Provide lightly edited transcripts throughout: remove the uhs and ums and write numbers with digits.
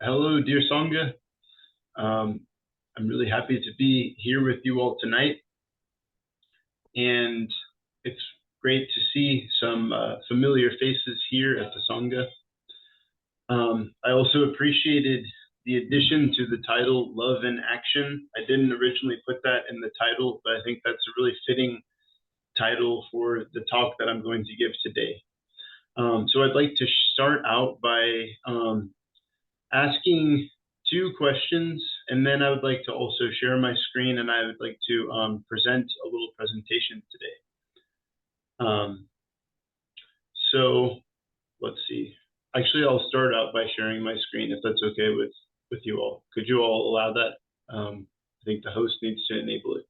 Hello, dear Sangha. I'm really happy to be here with you all tonight, and it's great to see some familiar faces here at the Sangha. I also appreciated the addition to the title, Love in Action. I didn't originally put that in the title, but I think that's a really fitting title for the talk that I'm going to give today. So I'd like to start out by asking two questions, and then I would like to also share my screen, and I would like to present a little presentation today. So let's see. Actually, I'll start out by sharing my screen if that's okay with you all. Could you all allow that? I think the host needs to enable it.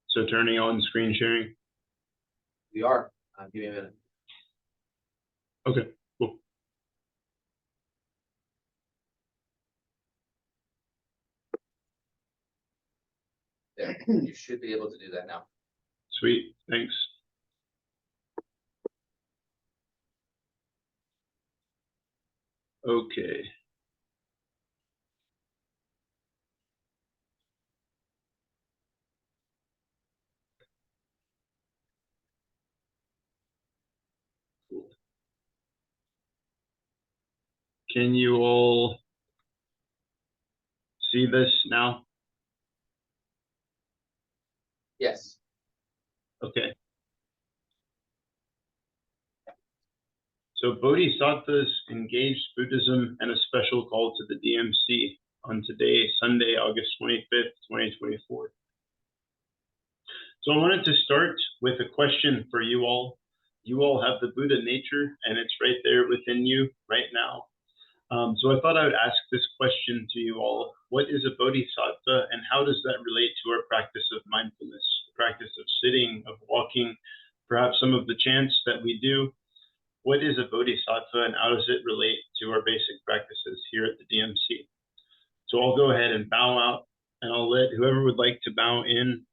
So turning on screen sharing. We are. Give me a minute. Okay, cool. There, you should be able to do that now. Sweet, thanks. Okay. Cool. Can you all see this now? Yes. Okay. So Bodhisattvas engaged Buddhism and a special call to the DMC on today, Sunday, August 25th, 2024. So I wanted to start with a question for you all. You all have the Buddha nature, and it's right there within you right now. So I thought I would ask this question to you all. What is a bodhisattva, and how does that relate to our practice of mindfulness, the practice of sitting, of walking, perhaps some of the chants that we do? What is a bodhisattva, and how does it relate to our basic practices here at the DMC? So I'll go ahead and bow out, and I'll let whoever would like to bow in,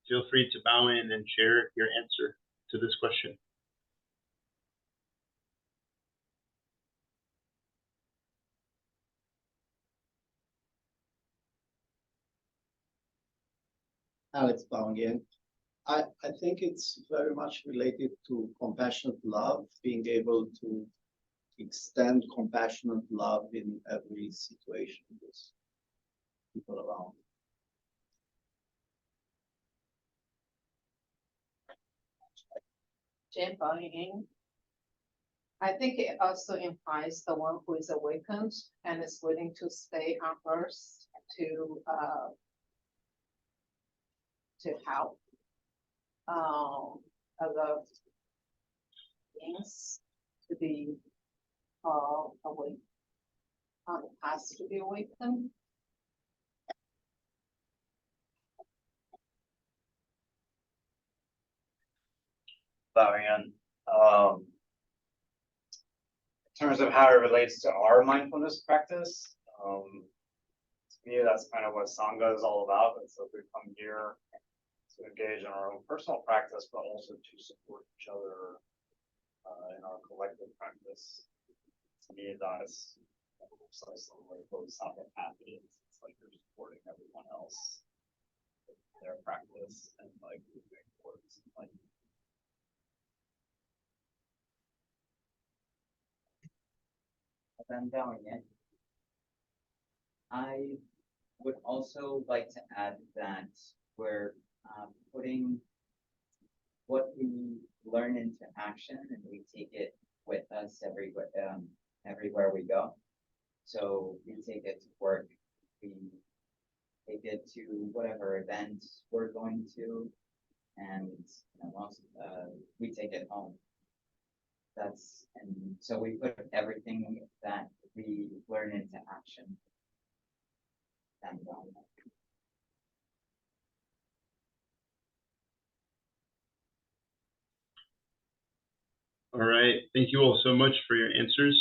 feel free to bow in and share your answer to this question. Alex bowing in. I think it's very much related to compassionate love, being able to extend compassionate love in every situation with people around. Jane bowing in. I think it also implies the one who is awakened and is willing to stay on earth to help other beings to be awake, on the path to be awakened. Bowing in. In terms of how it relates to our mindfulness practice, to me, that's kind of what Sangha is all about. And so we come here to engage in our own personal practice, but also to support each other in our collective practice. To me, that's precisely what a Bodhisattva path is. It's like you're supporting everyone else in their practice and like moving towards like. I'm bowing in. I would also like to add that we're putting what we learn into action, and we take it with us everywhere we go. So we take it to work, we take it to whatever event we're going to, and we take it home. And so we put everything that we learn into action. All right, thank you all so much for your answers.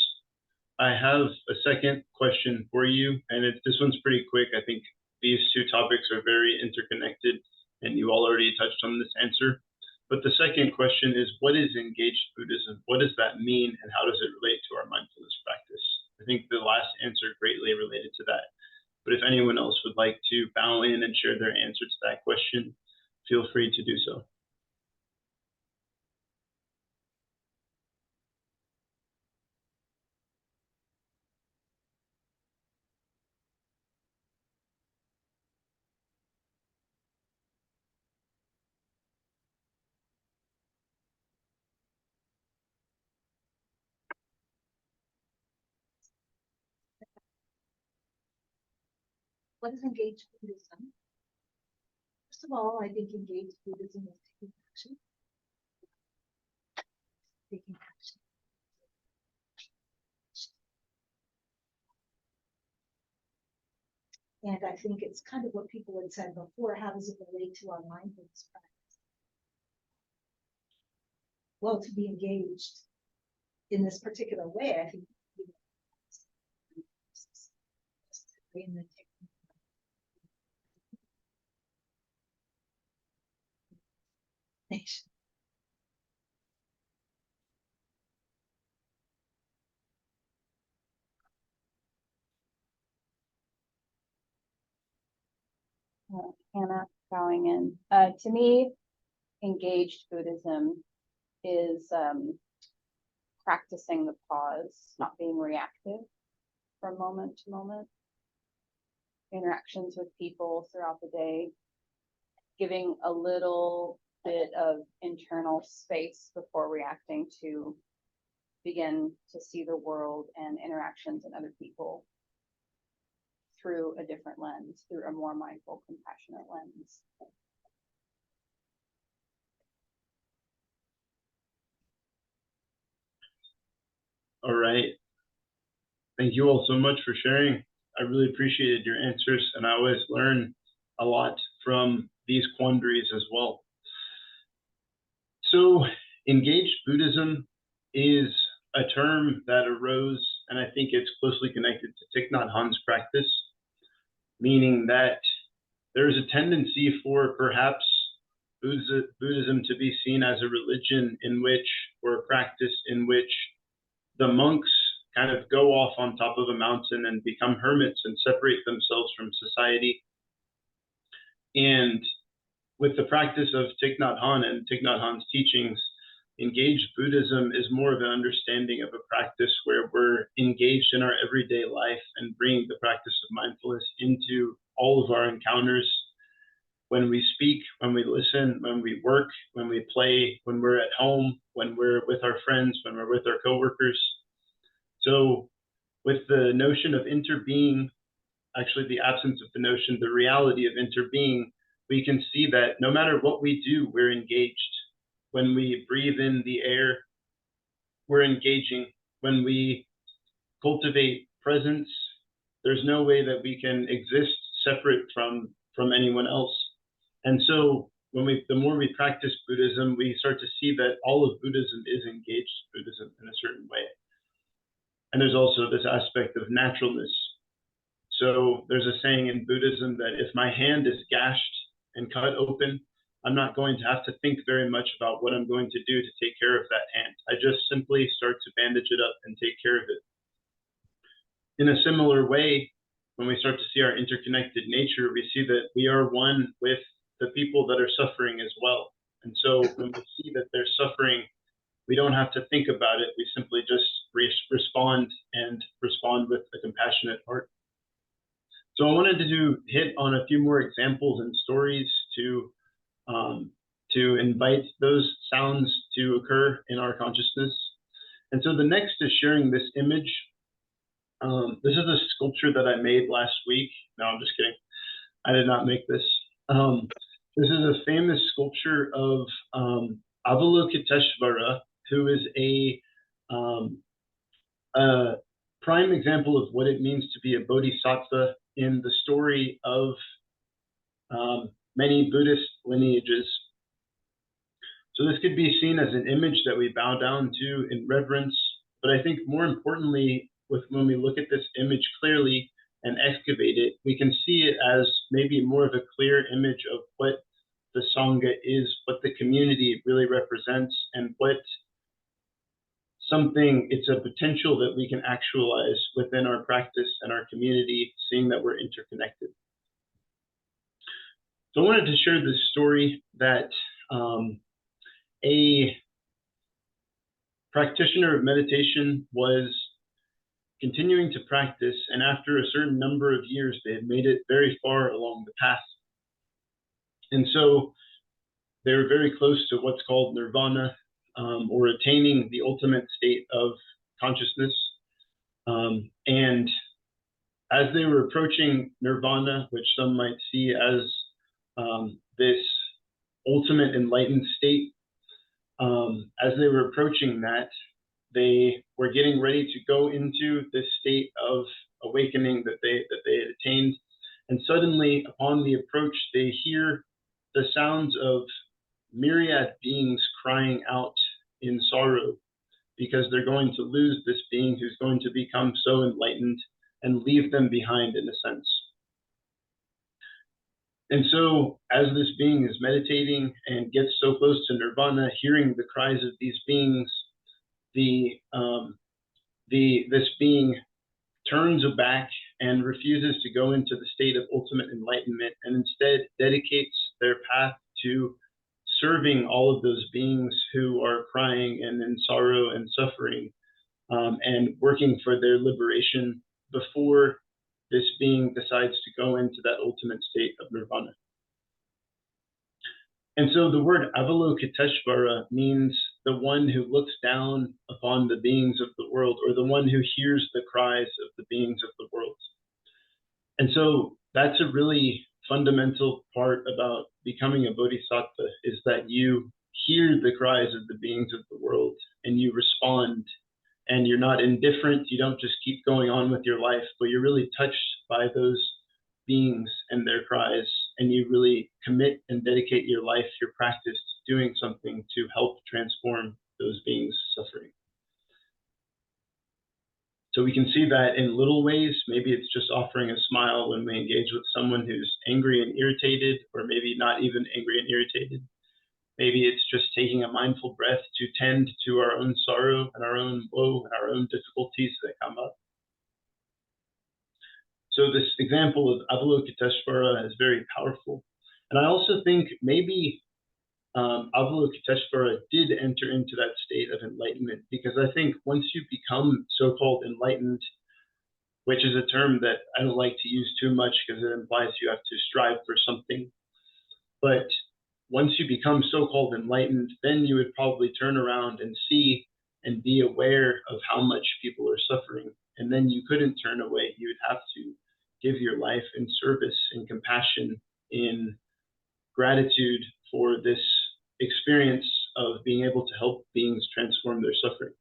I have a second question for you, and this one's pretty quick. I think these two topics are very interconnected, and you all already touched on this answer. But the second question is, what is engaged Buddhism? What does that mean, and how does it relate to our mindfulness practice? I think the last answer greatly related to that. But if anyone else would like to bow in and share their answer to that question, feel free to do so. What is engaged Buddhism? First of all, I think engaged Buddhism is taking action. Taking action. And I think it's kind of what people had said before. How does it relate to our mindfulness practice? Well, to be engaged in this particular way, I think in the nation. Hannah bowing in. To me, engaged Buddhism is practicing the pause, not being reactive from moment to moment. Interactions with people throughout the day, giving a little bit of internal space before reacting to begin to see the world and interactions and other people through a different lens, through a more mindful, compassionate lens. All right. Thank you all so much for sharing. I really appreciated your answers, and I always learn a lot from these quandaries as well. So, engaged Buddhism is a term that arose, and I think it's closely connected to Thich Nhat Hanh's practice, meaning that there is a tendency for perhaps Buddhism to be seen as a religion in which, or a practice in which, the monks kind of go off on top of a mountain and become hermits and separate themselves from society. And with the practice of Thich Nhat Hanh and Thich Nhat Hanh's teachings, engaged Buddhism is more of an understanding of a practice where we're engaged in our everyday life and bringing the practice of mindfulness into all of our encounters. When we speak, when we listen, when we work, when we play, when we're at home, when we're with our friends, when we're with our coworkers. So with the notion of interbeing, actually the absence of the notion, the reality of interbeing, we can see that no matter what we do, we're engaged. When we breathe in the air, we're engaging. When we cultivate presence, there's no way that we can exist separate from anyone else. And so the more we practice Buddhism, we start to see that all of Buddhism is engaged Buddhism in a certain way. And there's also this aspect of naturalness. So there's a saying in Buddhism that if my hand is gashed and cut open, I'm not going to have to think very much about what I'm going to do to take care of that hand. I just simply start to bandage it up and take care of it. In a similar way, when we start to see our interconnected nature, we see that we are one with the people that are suffering as well. And so when we see that they're suffering, we don't have to think about it. We simply just respond with a compassionate heart. So I wanted to hit on a few more examples and stories to invite those sounds to occur in our consciousness. And so the next is sharing this image. This is a sculpture that I made last week. No, I'm just kidding. I did not make this. This is a famous sculpture of Avalokiteshvara, who is a prime example of what it means to be a bodhisattva in the story of many Buddhist lineages. So this could be seen as an image that we bow down to in reverence, but I think more importantly, when we look at this image clearly and excavate it, we can see it as maybe more of a clear image of what the Sangha is, what the community really represents, and what it's a potential that we can actualize within our practice and our community, seeing that we're interconnected. So I wanted to share this story that a practitioner of meditation was continuing to practice, and after a certain number of years, they had made it very far along the path. And so they were very close to what's called nirvana, or attaining the ultimate state of consciousness. And as they were approaching nirvana, which some might see as this ultimate enlightened state, as they were approaching that, they were getting ready to go into this state of awakening that they had attained. And suddenly, upon the approach, they hear the sounds of myriad beings crying out in sorrow, because they're going to lose this being who's going to become so enlightened and leave them behind, in a sense. And so as this being is meditating and gets so close to nirvana, hearing the cries of these beings, this being turns back and refuses to go into the state of ultimate enlightenment, and instead dedicates their path to serving all of those beings who are crying and in sorrow and suffering, and working for their liberation before this being decides to go into that ultimate state of nirvana. And so the word Avalokiteshvara means the one who looks down upon the beings of the world, or the one who hears the cries of the beings of the world. And so that's a really fundamental part about becoming a bodhisattva, is that you hear the cries of the beings of the world and you respond, and you're not indifferent. You don't just keep going on with your life, but you're really touched by those beings and their cries, and you really commit and dedicate your life, your practice, to doing something to help transform those beings' suffering. So we can see that in little ways. Maybe it's just offering a smile when we engage with someone who's angry and irritated, or maybe not even angry and irritated. Maybe it's just taking a mindful breath to tend to our own sorrow and our own woe and our own difficulties that come up. So this example of Avalokiteshvara is very powerful. And I also think maybe Avalokiteshvara did enter into that state of enlightenment, because I think once you become so-called enlightened, which is a term that I don't like to use too much because it implies you have to strive for something, but once you become so-called enlightened, then you would probably turn around and see and be aware of how much people are suffering. And then you couldn't turn away. You would have to give your life in service, in compassion, in gratitude for this experience of being able to help beings transform their suffering.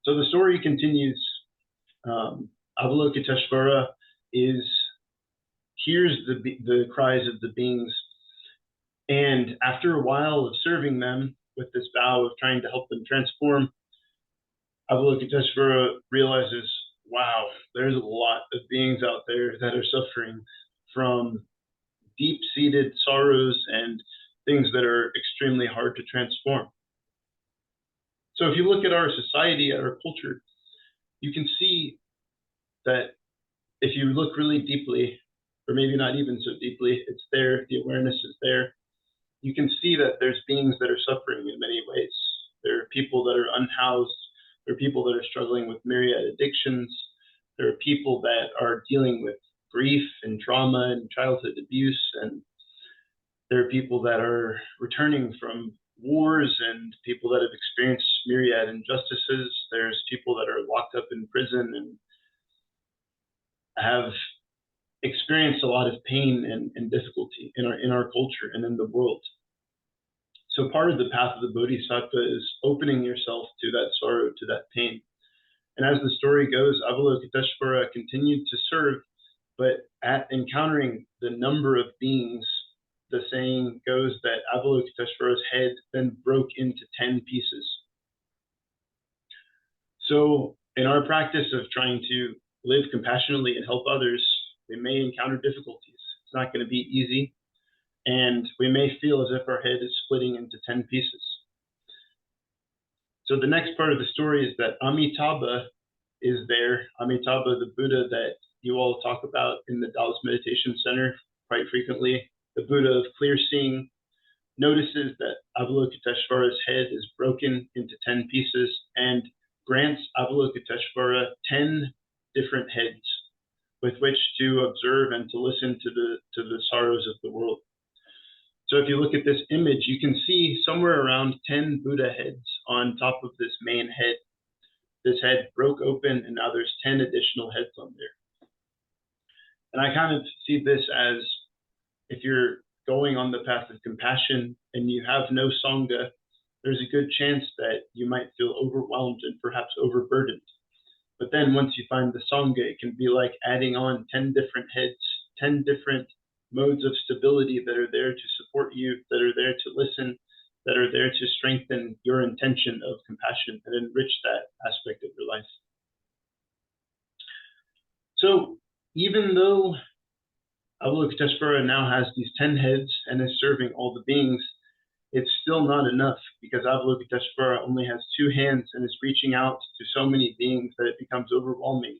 So the story continues. Avalokiteshvara hears the cries of the beings, and after a while of serving them with this vow of trying to help them transform, Avalokiteshvara realizes, wow, there's a lot of beings out there that are suffering from deep-seated sorrows and things that are extremely hard to transform. So if you look at our society, at our culture, you can see that if you look really deeply, or maybe not even so deeply, it's there, the awareness is there. You can see that there's beings that are suffering in many ways. There are people that are unhoused. There are people that are struggling with myriad addictions. There are people that are dealing with grief and trauma and childhood abuse. And there are people that are returning from wars and people that have experienced myriad injustices. There's people that are locked up in prison and have experienced a lot of pain and difficulty in our culture and in the world. So part of the path of the Bodhisattva is opening yourself to that sorrow, to that pain. And as the story goes, Avalokiteshvara continued to serve, but at encountering the number of beings, the saying goes that Avalokiteshvara's head then broke into 10 pieces. So In our practice of trying to live compassionately and help others, we may encounter difficulties. It's not going to be easy, and we may feel as if our head is splitting into 10 pieces. So the next part of the story is that Amitabha is there. Amitabha, the Buddha that you all talk about in the Taoist Meditation Center quite frequently, the Buddha of clear seeing, notices that Avalokiteshvara's head is broken into 10 pieces and grants Avalokiteshvara 10 different heads with which to observe and to listen to the sorrows of the world. So if you look at this image, you can see somewhere around 10 Buddha heads on top of this main head. This head broke open, and now there's 10 additional heads on there. And I kind of see this as, if you're going on the path of compassion and you have no Sangha, there's a good chance that you might feel overwhelmed and perhaps overburdened. But then once you find the Sangha, it can be like adding on 10 different heads, 10 different modes of stability that are there to support you, that are there to listen, that are there to strengthen your intention of compassion and enrich that aspect of your life. So even though Avalokiteshvara now has these 10 heads and is serving all the beings, it's still not enough, because Avalokiteshvara only has 2 hands and is reaching out to so many beings that it becomes overwhelming.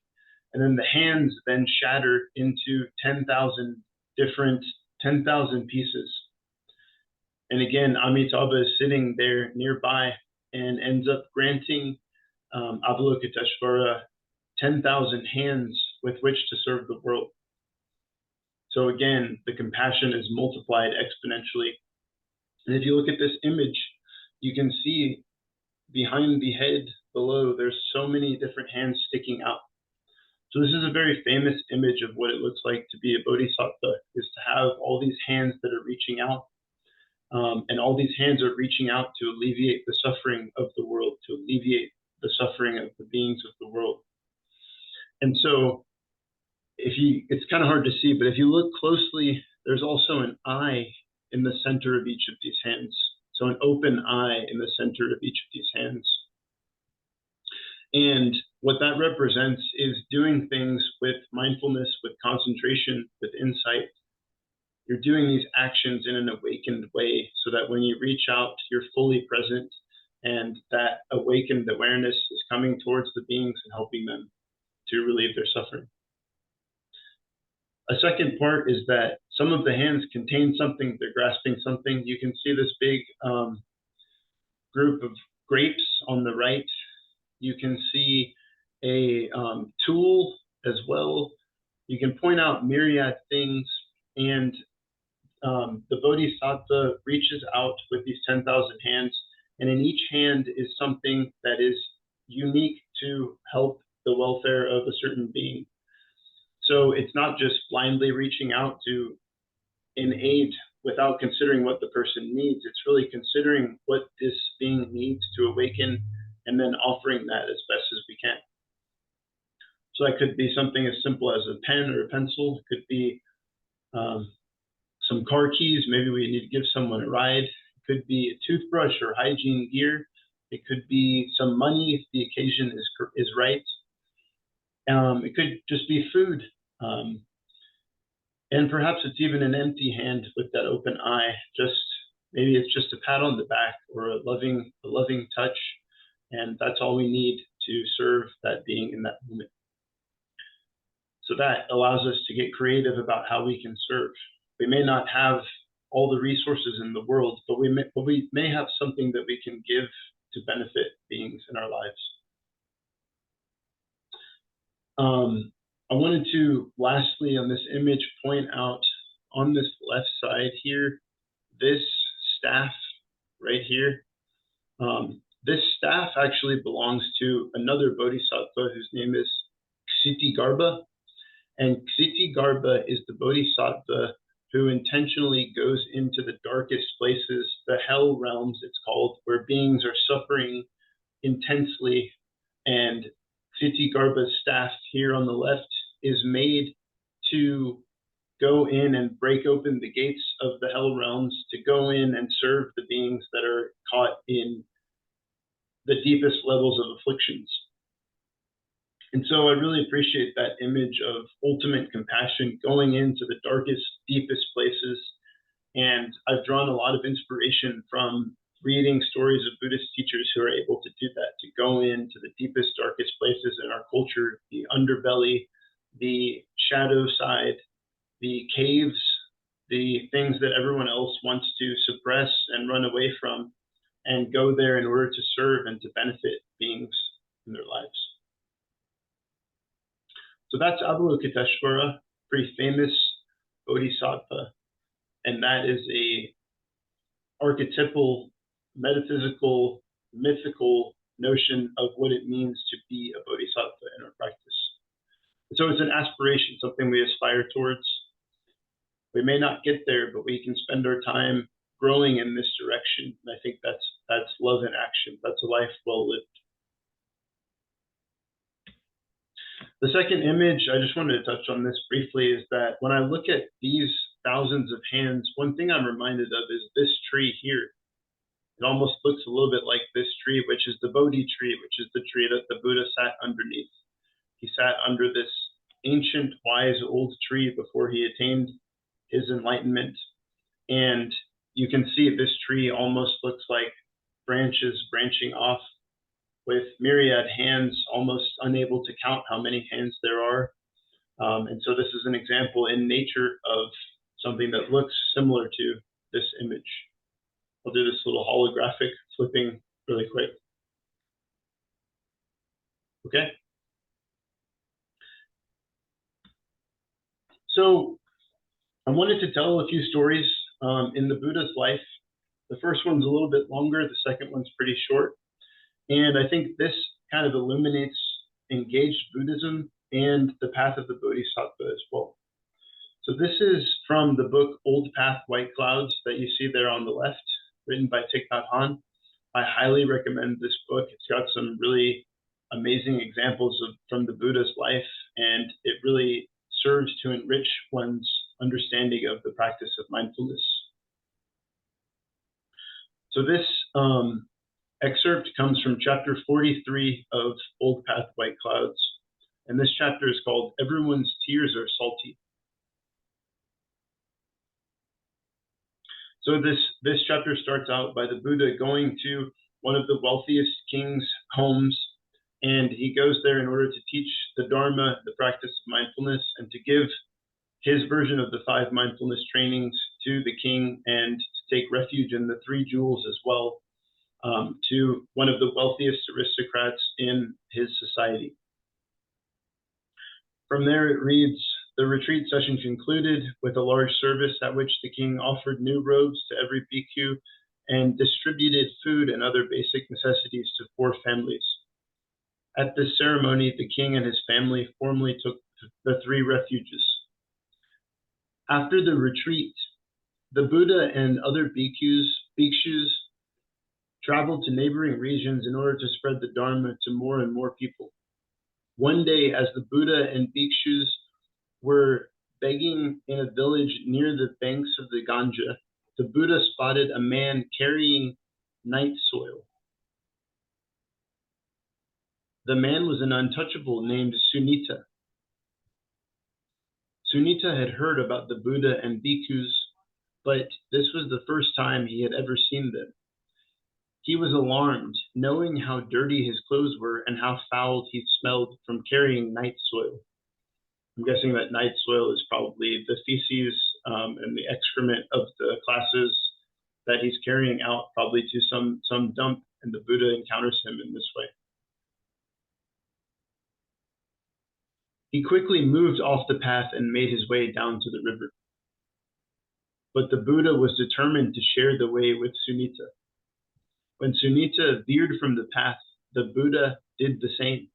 And then the hands then shatter into 10,000 different 10,000 pieces. And again, Amitabha is sitting there nearby and ends up granting Avalokiteshvara 10,000 hands with which to serve the world. So again, the compassion is multiplied exponentially. And if you look at this image, you can see behind the head below, there's so many different hands sticking out. So this is a very famous image of what it looks like to be a Bodhisattva, is to have all these hands that are reaching out. And all these hands are reaching out to alleviate the suffering of the world, to alleviate the suffering of the beings of the world. And so it's kind of hard to see, but if you look closely, there's also an eye in the center of each of these hands. So an open eye in the center of each of these hands. And what that represents is doing things with mindfulness, with concentration, with insight. You're doing these actions in an awakened way so that when you reach out, you're fully present, and that awakened awareness is coming towards the beings and helping them to relieve their suffering. A second part is that some of the hands contain something, they're grasping something. You can see this big group of grapes on the right. You can see a tool as well. You can point out myriad things, and the Bodhisattva reaches out with these 10,000 hands, and in each hand is something that is unique to help the welfare of a certain being. So it's not just blindly reaching out to an aid without considering what the person needs. It's really considering what this being needs to awaken and then offering that as best as we can. So that could be something as simple as a pen or a pencil. It could be some car keys. Maybe we need to give someone a ride. It could be a toothbrush or hygiene gear. It could be some money if the occasion is right. It could just be food. And perhaps it's even an empty hand with that open eye. Maybe it's just a pat on the back or a loving touch. And that's all we need to serve that being in that moment. So that allows us to get creative about how we can serve. We may not have all the resources in the world, but we may have something that we can give to benefit beings in our lives. I wanted to, lastly, on this image, point out on this left side here, this staff right here. This staff actually belongs to another bodhisattva whose name is Ksitigarbha. And Ksitigarbha is the bodhisattva who intentionally goes into the darkest places, the hell realms it's called, where beings are suffering intensely. And Ksitigarbha's staff here on the left is made to go in and break open the gates of the hell realms, to go in and serve the beings that are caught in the deepest levels of afflictions. And so I really appreciate that image of ultimate compassion going into the darkest, deepest places. And I've drawn a lot of inspiration from reading stories of Buddhist teachers who are able to do that, to go into the deepest, darkest places in our culture, the underbelly, the shadow side, the caves, the things that everyone else wants to suppress and run away from, and go there in order to serve and to benefit beings in their lives. So that's Avalokiteshvara, pretty famous Bodhisattva, and that is a archetypal, metaphysical, mythical notion of what it means to be a Bodhisattva in our practice. So it's an aspiration, something we aspire towards. We may not get there, but we can spend our time growing in this direction. And I think that's love in action. That's a life well lived. The second image, I just wanted to touch on this briefly, is that when I look at these thousands of hands, one thing I'm reminded of is this tree here. It almost looks a little bit like this tree, which is the Bodhi tree, which is the tree that the Buddha sat underneath. He sat under this ancient, wise, old tree before he attained his enlightenment. And you can see this tree almost looks like branches branching off with myriad hands, almost unable to count how many hands there are. And so this is an example in nature of something that looks similar to this image. I'll do this little holographic flipping really quick. Okay. So I wanted to tell a few stories in the Buddha's life. The first one's a little bit longer. The second one's pretty short. And I think this kind of illuminates engaged Buddhism and the path of the Bodhisattva as well. So this is from the book Old Path, White Clouds that you see there on the left, written by Thich Nhat Hanh. I highly recommend this book. It's got some really amazing examples from the Buddha's life, and it really serves to enrich one's understanding of the practice of mindfulness. So this excerpt comes from chapter 43 of Old Path, White Clouds, and this chapter is called Everyone's Tears Are Salty. So this chapter starts out by the Buddha going to one of the wealthiest king's homes, and he goes there in order to teach the Dharma, the practice of mindfulness, and to give his version of the 5 mindfulness trainings to the king, and to take refuge in the 3 jewels as well, to one of the wealthiest aristocrats in his society. From there it reads, the retreat session concluded with a large service at which the king offered new robes to every bhikkhu and distributed food and other basic necessities to 4 families. At this ceremony, the king and his family formally took the 3 refuges. After the retreat, the Buddha and other bhikshus traveled to neighboring regions in order to spread the Dharma to more and more people. One day, as the Buddha and bhikshus were begging in a village near the banks of the Ganga, the Buddha spotted a man carrying night soil. The man was an untouchable named Sunita. Sunita had heard about the Buddha and bhikkhus, but this was the first time he had ever seen them. He was alarmed, knowing how dirty his clothes were and how foul he smelled from carrying night soil. I'm guessing that night soil is probably the feces and the excrement of the classes that he's carrying out, probably to some dump, and the Buddha encounters him in this way. He quickly moved off the path and made his way down to the river. But the Buddha was determined to share the way with Sunita. When Sunita veered from the path, the Buddha did the same.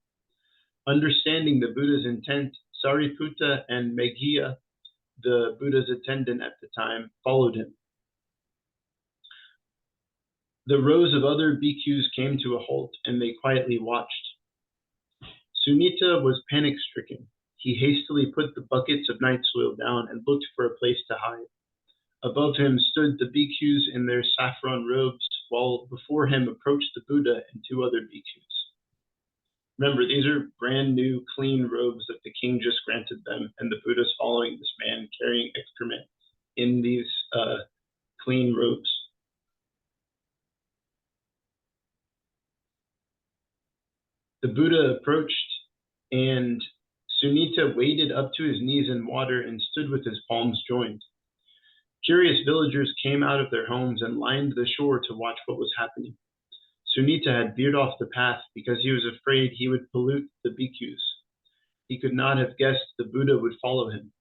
Understanding the Buddha's intent, Sariputta and Meghiya, the Buddha's attendant at the time, followed him. The rows of other bhikkhus came to a halt, and they quietly watched. Sunita was panic-stricken. He hastily put the buckets of night soil down and looked for a place to hide. Above him stood the bhikkhus in their saffron robes, while before him approached the Buddha and 2 other bhikkhus. Remember, these are brand new, clean robes that the king just granted them, and the Buddha's following this man carrying excrement in these clean robes. The Buddha approached, and Sunita waded up to his knees in water and stood with his palms joined. Curious villagers came out of their homes and lined the shore to watch what was happening. Sunita had veered off the path because he was afraid he would pollute the bhikkhus. He could not have guessed the Buddha would follow him.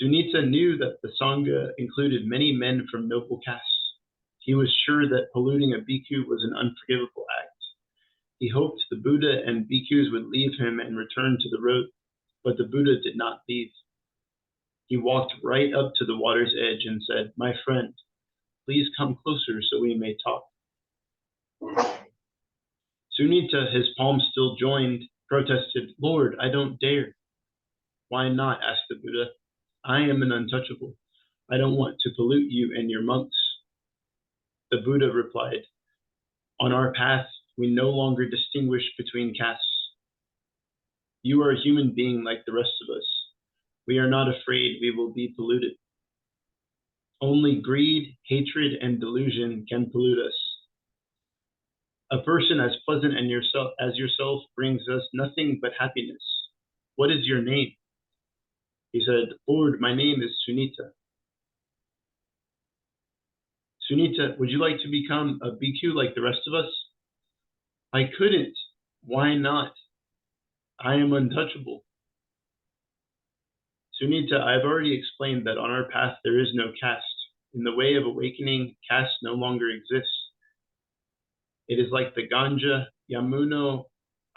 Sunita knew that the Sangha included many men from noble castes. He was sure that polluting a bhikkhu was an unforgivable act. He hoped the Buddha and bhikkhus would leave him and return to the road, but the Buddha did not leave. He walked right up to the water's edge and said, "My friend, please come closer so we may talk." Sunita, his palms still joined, protested, "Lord, I don't dare." "Why not?" asked the Buddha. "I am an untouchable. I don't want to pollute you and your monks." The Buddha replied, "On our path, we no longer distinguish between castes. You are a human being like the rest of us. We are not afraid we will be polluted. Only greed, hatred, and delusion can pollute us. A person as pleasant as yourself brings us nothing but happiness. What is your name?" He said, "Lord, my name is Sunita." "Sunita, would you like to become a bhikkhu like the rest of us?" "I couldn't." "Why not?" "I am untouchable." "Sunita, I have already explained that on our path there is no caste. In the way of awakening, caste no longer exists. It is like the Ganga, Yamuna,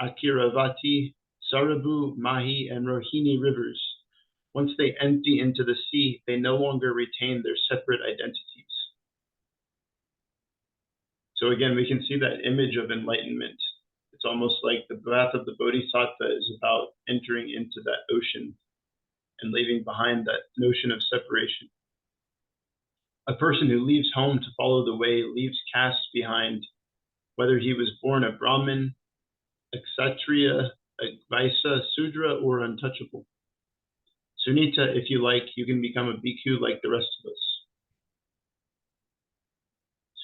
Akiravati, Sarabu, Mahi, and Rohini rivers. Once they empty into the sea, they no longer retain their separate identities." So again, we can see that image of enlightenment. It's almost like the path of the Bodhisattva is about entering into that ocean and leaving behind that notion of separation. A person who leaves home to follow the way leaves caste behind, whether he was born a Brahmin, a Kshatriya, a Vaisya, Sudra, or untouchable. Sunita, if you like, you can become a bhikkhu like the rest of us.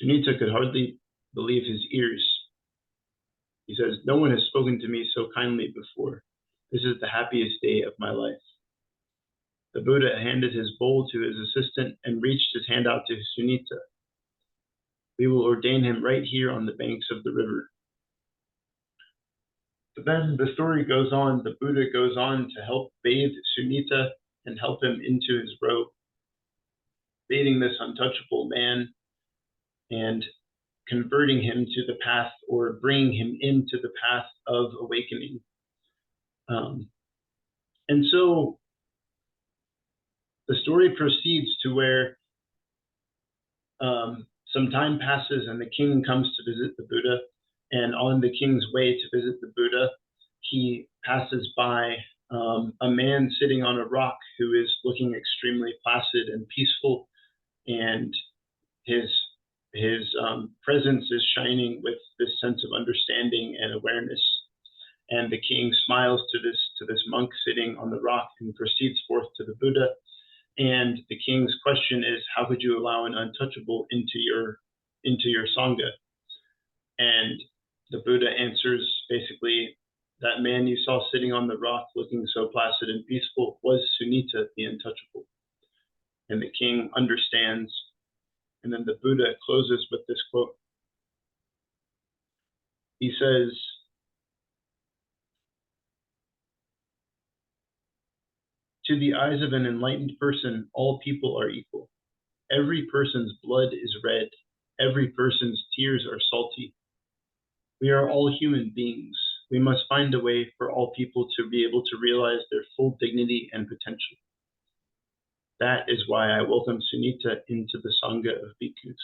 Sunita could hardly believe his ears. He says, "No one has spoken to me so kindly before. This is the happiest day of my life." The Buddha handed his bowl to his assistant and reached his hand out to Sunita. "We will ordain him right here on the banks of the river." But then the story goes on. The Buddha goes on to help bathe Sunita and help him into his robe, bathing this untouchable man and converting him to the path, or bringing him into the path of awakening. And so the story proceeds to where some time passes and the king comes to visit the Buddha. And on the king's way to visit the Buddha, he passes by a man sitting on a rock who is looking extremely placid and peaceful, and his presence is shining with this sense of understanding and awareness. And the king smiles to this monk sitting on the rock and proceeds forth to the Buddha. And the king's question is, how could you allow an untouchable into your Sangha? And the Buddha answers basically, that man you saw sitting on the rock looking so placid and peaceful was Sunita, the untouchable. And the king understands. And then the Buddha closes with this quote. He says, "To the eyes of an enlightened person, all people are equal. Every person's blood is red. Every person's tears are salty. We are all human beings. We must find a way for all people to be able to realize their full dignity and potential. That is why I welcome Sunita into the Sangha of Bhikkhus."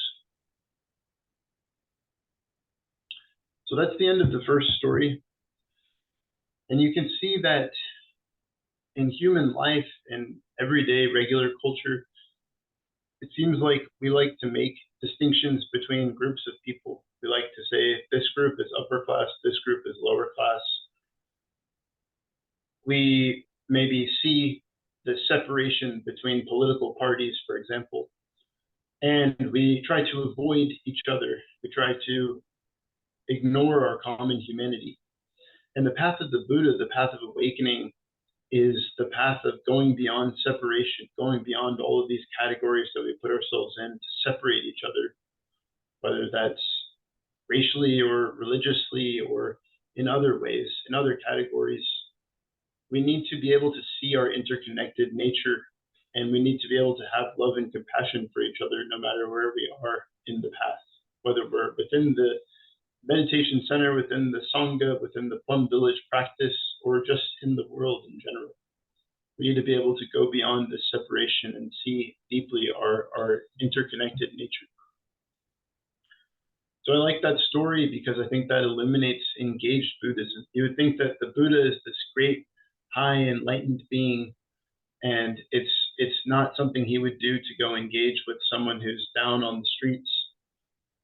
So that's the end of the first story. And you can see that in human life, in everyday regular culture, it seems like we like to make distinctions between groups of people. We like to say this group is upper class, this group is lower class. We maybe see the separation between political parties, for example, and we try to avoid each other. We try to ignore our common humanity. And the path of the Buddha, the path of awakening, is the path of going beyond separation, going beyond all of these categories that we put ourselves in to separate each other, whether that's racially or religiously or in other ways, in other categories. We need to be able to see our interconnected nature, and we need to be able to have love and compassion for each other no matter where we are in the path, whether we're within the meditation center, within the Sangha, within the Plum Village practice, or just in the world in general. We need to be able to go beyond this separation and see deeply our interconnected nature. So I like that story because I think that eliminates engaged Buddhism. You would think that the Buddha is this great, high, enlightened being, and it's not something he would do to go engage with someone who's down on the streets.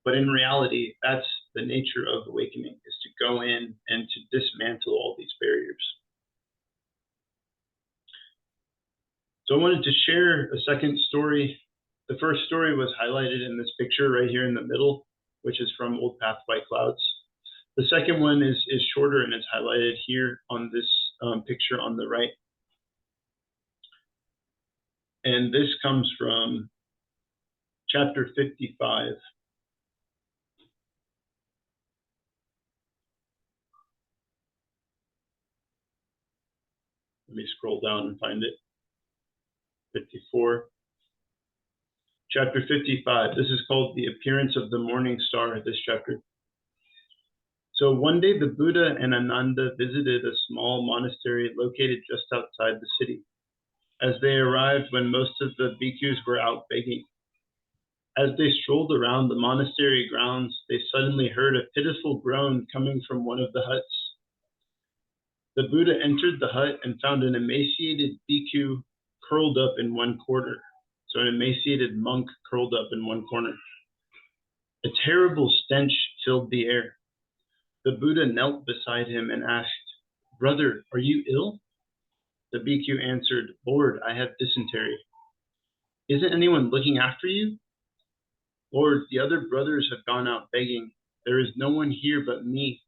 But in reality, that's the nature of awakening, is to go in and to dismantle all these barriers. So I wanted to share a second story. The first story was highlighted in this picture right here in the middle, which is from Old Path White Clouds. The second one is shorter and it's highlighted here on this picture on the right. And this comes from chapter 55. Let me scroll down and find it. 54. Chapter 55. This is called The Appearance of the Morning Star, this chapter. So one day the Buddha and Ananda visited a small monastery located just outside the city. As they arrived when most of the bhikkhus were out begging. As they strolled around the monastery grounds, they suddenly heard a pitiful groan coming from one of the huts. The Buddha entered the hut and found an emaciated bhikkhu curled up in one corner. So an emaciated monk curled up in one corner. A terrible stench filled the air. The Buddha knelt beside him and asked, "Brother, are you ill?" The bhikkhu answered, "Lord, I have dysentery." "Isn't anyone looking after you?" "Lord, the other brothers have gone out begging. There is no one here but me.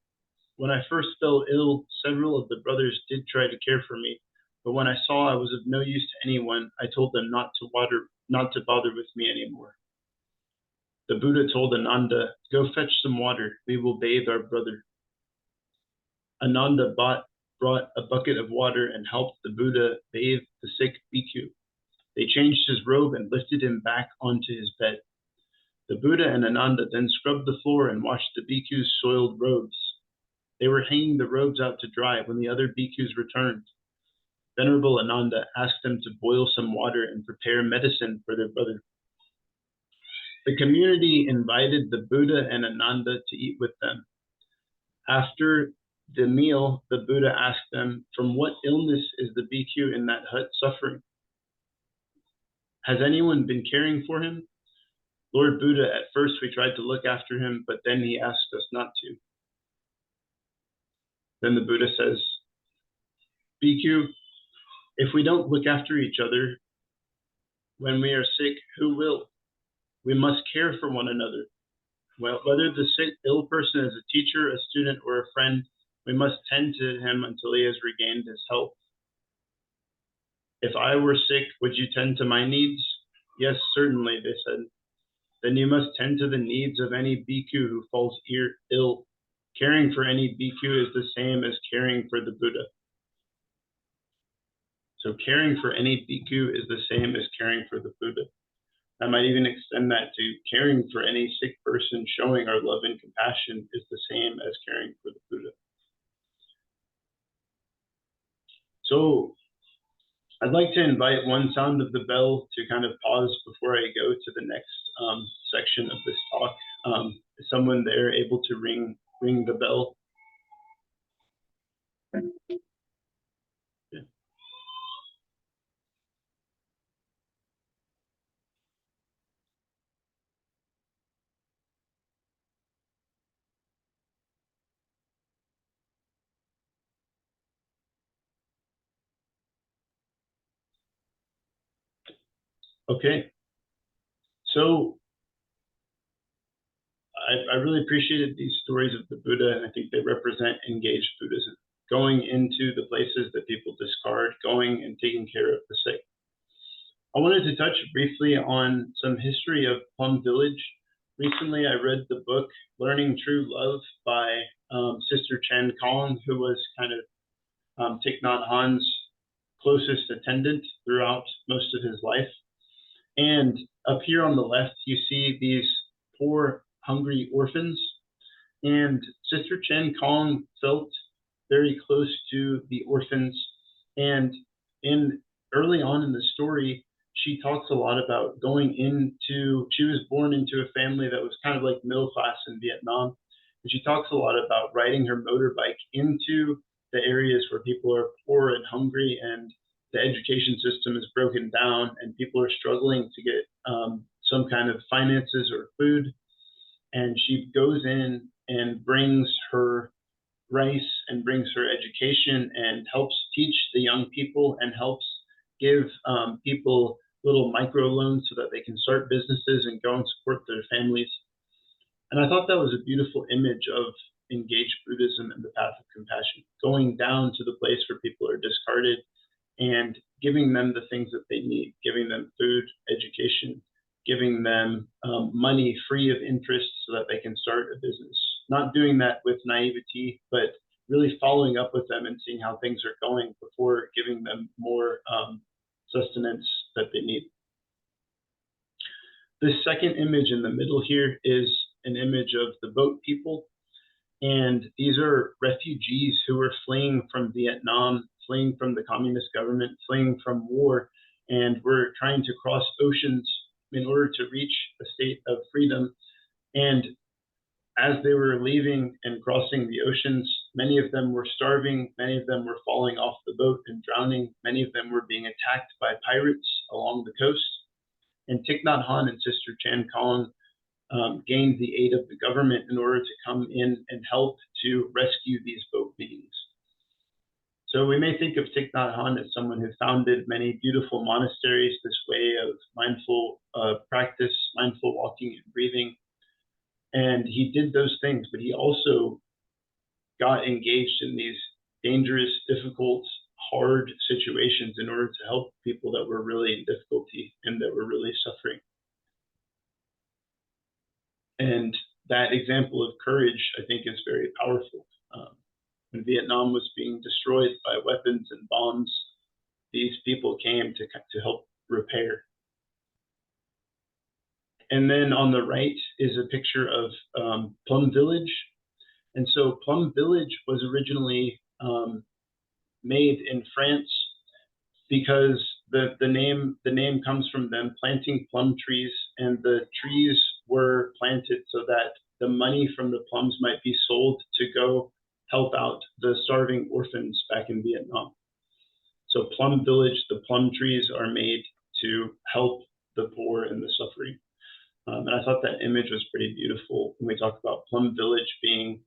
When I first fell ill, several of the brothers did try to care for me, but when I saw I was of no use to anyone, I told them not to bother with me anymore." The Buddha told Ananda, "Go fetch some water. We will bathe our brother." Ananda brought a bucket of water and helped the Buddha bathe the sick bhikkhu. They changed his robe and lifted him back onto his bed. The Buddha and Ananda then scrubbed the floor and washed the bhikkhu's soiled robes. They were hanging the robes out to dry when the other bhikkhus returned. Venerable Ananda asked them to boil some water and prepare medicine for their brother. The community invited the Buddha and Ananda to eat with them. After the meal, the Buddha asked them, "From what illness is the bhikkhu in that hut suffering? Has anyone been caring for him?" "Lord Buddha, at first we tried to look after him, but then he asked us not to." Then the Buddha says, "Bhikkhu, if we don't look after each other when we are sick, who will? We must care for one another. Well, whether the sick, ill person is a teacher, a student, or a friend, we must tend to him until he has regained his health. If I were sick, would you tend to my needs?" "Yes, certainly," they said. "Then you must tend to the needs of any bhikkhu who falls ill. Caring for any bhikkhu is the same as caring for the Buddha." So caring for any bhikkhu is the same as caring for the Buddha. I might even extend that to caring for any sick person. Showing our love and compassion is the same as caring for the Buddha. So I'd like to invite one sound of the bell to kind of pause before I go to the next section of this talk. Is someone there able to ring the bell? Yeah. Okay, so I really appreciated these stories of the Buddha, and I think they represent engaged Buddhism, going into the places that people discard, going and taking care of the sick. I wanted to touch briefly on some history of Plum Village. Recently, I read the book Learning True Love by Sister Chan Kong, who was kind of Thich Nhat Hanh's closest attendant throughout most of his life. And up here on the left, you see these poor, hungry orphans. And Sister Chen Kong felt very close to the orphans. And early on in the story, she talks a lot about going into, she was born into a family that was kind of like middle class in Vietnam. And she talks a lot about riding her motorbike into the areas where people are poor and hungry, and the education system is broken down and people are struggling to get some kind of finances or food. And she goes in and brings her rice and brings her education and helps teach the young people and helps give people little micro loans so that they can start businesses and go and support their families. And I thought that was a beautiful image of engaged Buddhism and the path of compassion, going down to the place where people are discarded and giving them the things that they need, giving them food, education, giving them money free of interest so that they can start a business. Not doing that with naivety, but really following up with them and seeing how things are going before giving them more sustenance that they need. This second image in the middle here is an image of the boat people. And these are refugees who were fleeing from Vietnam, fleeing from the communist government, fleeing from war, and were trying to cross oceans in order to reach a state of freedom. And as they were leaving and crossing the oceans, many of them were starving, many of them were falling off the boat and drowning, many of them were being attacked by pirates along the coast. And Thich Nhat Hanh and Sister Chan Kong gained the aid of the government in order to come in and help to rescue these boat beings. So we may think of Thich Nhat Hanh as someone who founded many beautiful monasteries, this way of mindful practice, mindful walking and breathing. And he did those things, but he also got engaged in these dangerous, difficult, hard situations in order to help people that were really in difficulty and that were really suffering. And that example of courage, I think, is very powerful. When Vietnam was being destroyed by weapons and bombs, these people came to help repair. And then on the right is a picture of Plum Village. And so Plum Village was originally made in France because the name comes from them planting plum trees, and the trees were planted so that the money from the plums might be sold to go help out the starving orphans back in Vietnam. So Plum Village, the plum trees are made to help the poor and the suffering. And I thought that image was pretty beautiful when we talk about Plum Village being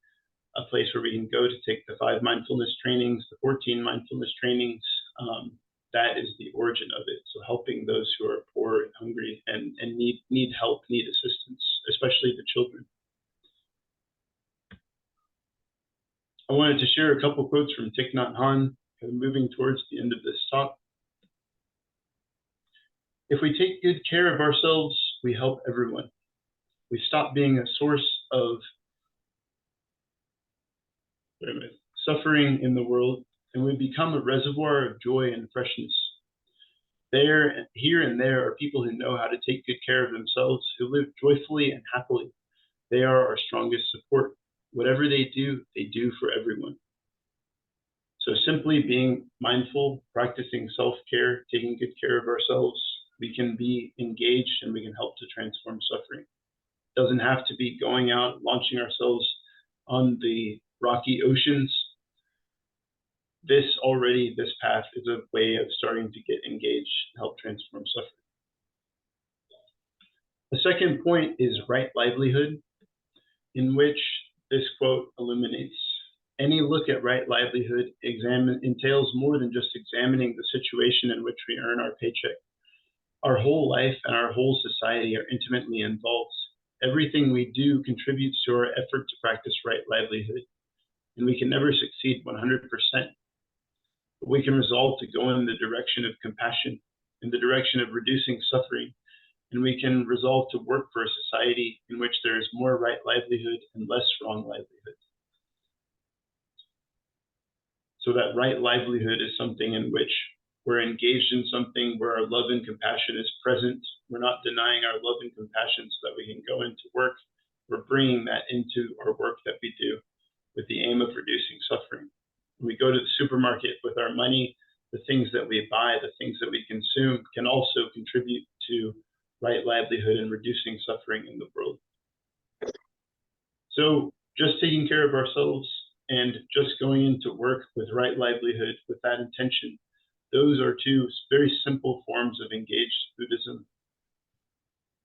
a place where we can go to take the 5 mindfulness trainings, the 14 mindfulness trainings. That is the origin of it. So helping those who are poor and hungry and need help, need assistance, especially the children. I wanted to share a couple quotes from Thich Nhat Hanh, moving towards the end of this talk. If we take good care of ourselves, we help everyone. We stop being a source of suffering in the world, and we become a reservoir of joy and freshness. Here and there are people who know how to take good care of themselves, who live joyfully and happily. They are our strongest support. Whatever they do for everyone. So simply being mindful, practicing self-care, taking good care of ourselves, we can be engaged and we can help to transform suffering. It doesn't have to be going out, launching ourselves on the rocky oceans. This path is a way of starting to get engaged and help transform suffering. The second point is right livelihood, in which this quote illuminates. Any look at right livelihood entails more than just examining the situation in which we earn our paycheck. Our whole life and our whole society are intimately involved. Everything we do contributes to our effort to practice right livelihood, and we can never succeed 100%. But we can resolve to go in the direction of compassion, in the direction of reducing suffering, and we can resolve to work for a society in which there is more right livelihood and less wrong livelihood. So that right livelihood is something in which we're engaged in something where our love and compassion is present. We're not denying our love and compassion so that we can go into work. We're bringing that into our work that we do with the aim of reducing suffering. When we go to the supermarket with our money, the things that we buy, the things that we consume can also contribute to right livelihood and reducing suffering in the world. So just taking care of ourselves and just going into work with right livelihood with that intention, those are two very simple forms of engaged Buddhism.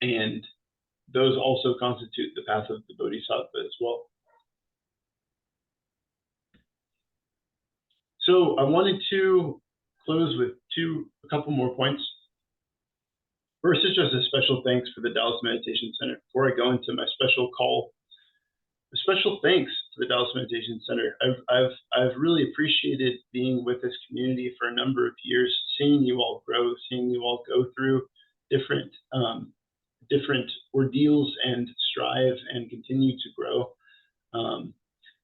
And those also constitute the path of the Bodhisattva as well. So I wanted to close with a couple more points. First is just a special thanks for the Taoist Meditation Center. Before I go into my special call, a special thanks to the Taoist Meditation Center. I've really appreciated being with this community for a number of years, seeing you all grow, seeing you all go through different ordeals and strive and continue to grow.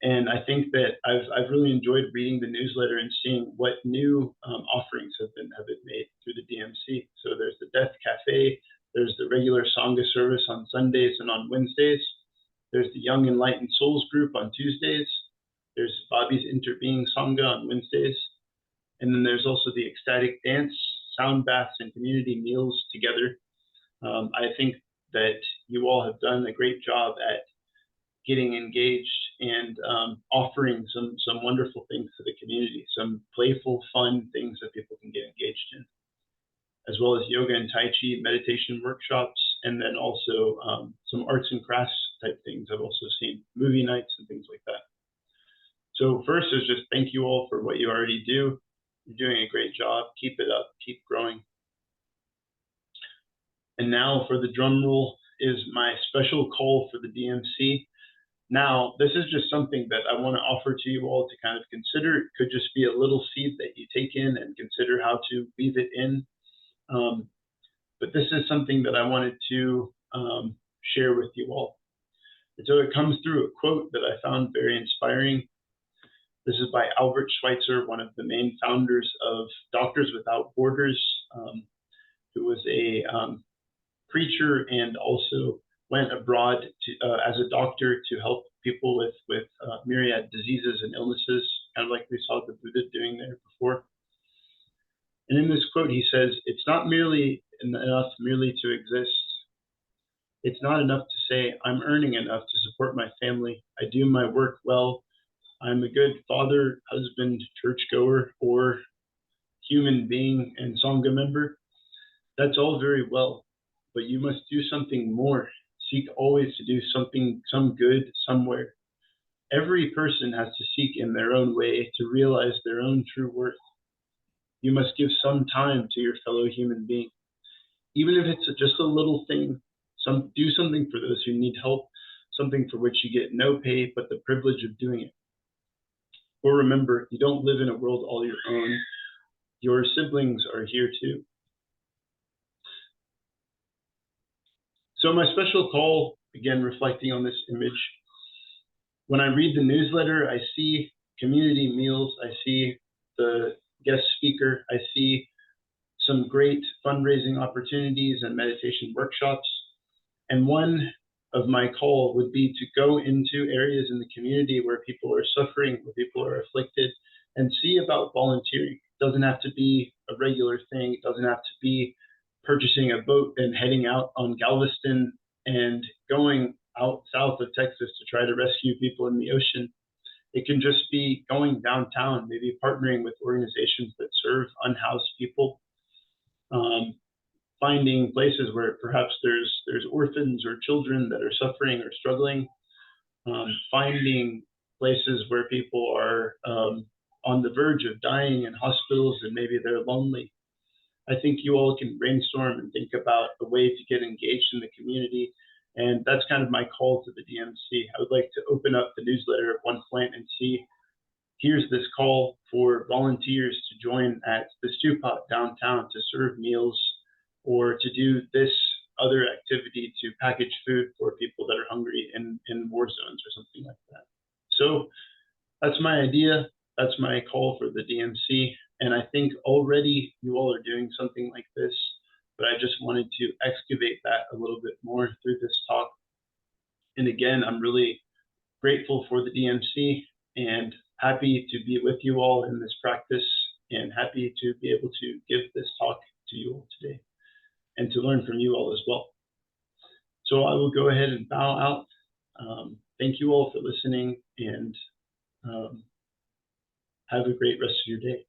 And I think that I've really enjoyed reading the newsletter and seeing what new offerings have been made through the DMC. So there's the Death Cafe, there's the regular Sangha service on Sundays and on Wednesdays. There's the Young Enlightened Souls group on Tuesdays. There's Bobby's Interbeing Sangha on Wednesdays. And then there's also the ecstatic dance, sound baths, and community meals together. I think that you all have done a great job at getting engaged and offering some wonderful things to the community, some playful, fun things that people can get engaged in, as well as yoga and Tai Chi meditation workshops, and then also some arts and crafts type things I've also seen, movie nights and things like that. So first is just thank you all for what you already do. You're doing a great job. Keep it up. Keep growing. And now for the drum roll is my special call for the DMC. Now, this is just something that I want to offer to you all to kind of consider. It could just be a little seed that you take in and consider how to weave it in. But this is something that I wanted to share with you all. And so it comes through a quote that I found very inspiring. This is by Albert Schweitzer, one of the main founders of Doctors Without Borders, who was a preacher and also went abroad as a doctor to help people with myriad diseases and illnesses, kind of like we saw the Buddha doing there before. And in this quote, he says, "It's not merely enough merely to exist. It's not enough to say, I'm earning enough to support my family. I do my work well. I'm a good father, husband, churchgoer, or human being and Sangha member. That's all very well, but you must do something more. Seek always to do some good somewhere. Every person has to seek in their own way to realize their own true worth. You must give some time to your fellow human being. Even if it's just a little thing, do something for those who need help, something for which you get no pay but the privilege of doing it. Or remember, you don't live in a world all your own. Your siblings are here too." So my special call, again, reflecting on this image. When I read the newsletter, I see community meals, I see the guest speaker, I see some great fundraising opportunities and meditation workshops. And one of my call would be to go into areas in the community where people are suffering, where people are afflicted, and see about volunteering. It doesn't have to be a regular thing. It doesn't have to be purchasing a boat and heading out on Galveston and going out south of Texas to try to rescue people in the ocean. It can just be going downtown, maybe partnering with organizations that serve unhoused people, finding places where perhaps there's orphans or children that are suffering or struggling, finding places where people are on the verge of dying in hospitals and maybe they're lonely, I think you all can brainstorm and think about a way to get engaged in the community. And that's kind of my call to the DMC. I would like to open up the newsletter at one point and see, here's this call for volunteers to join at the stew pot downtown to serve meals, or to do this other activity to package food for people that are hungry in war zones or something like that. So that's my idea. That's my call for the DMC. And I think already you all are doing something like this, but I just wanted to excavate that a little bit more through this talk. And again, I'm really grateful for the DMC and happy to be with you all in this practice, and happy to be able to give this talk to you all today and to learn from you all as well. So I will go ahead and bow out. Thank you all for listening, and have a great rest of your day.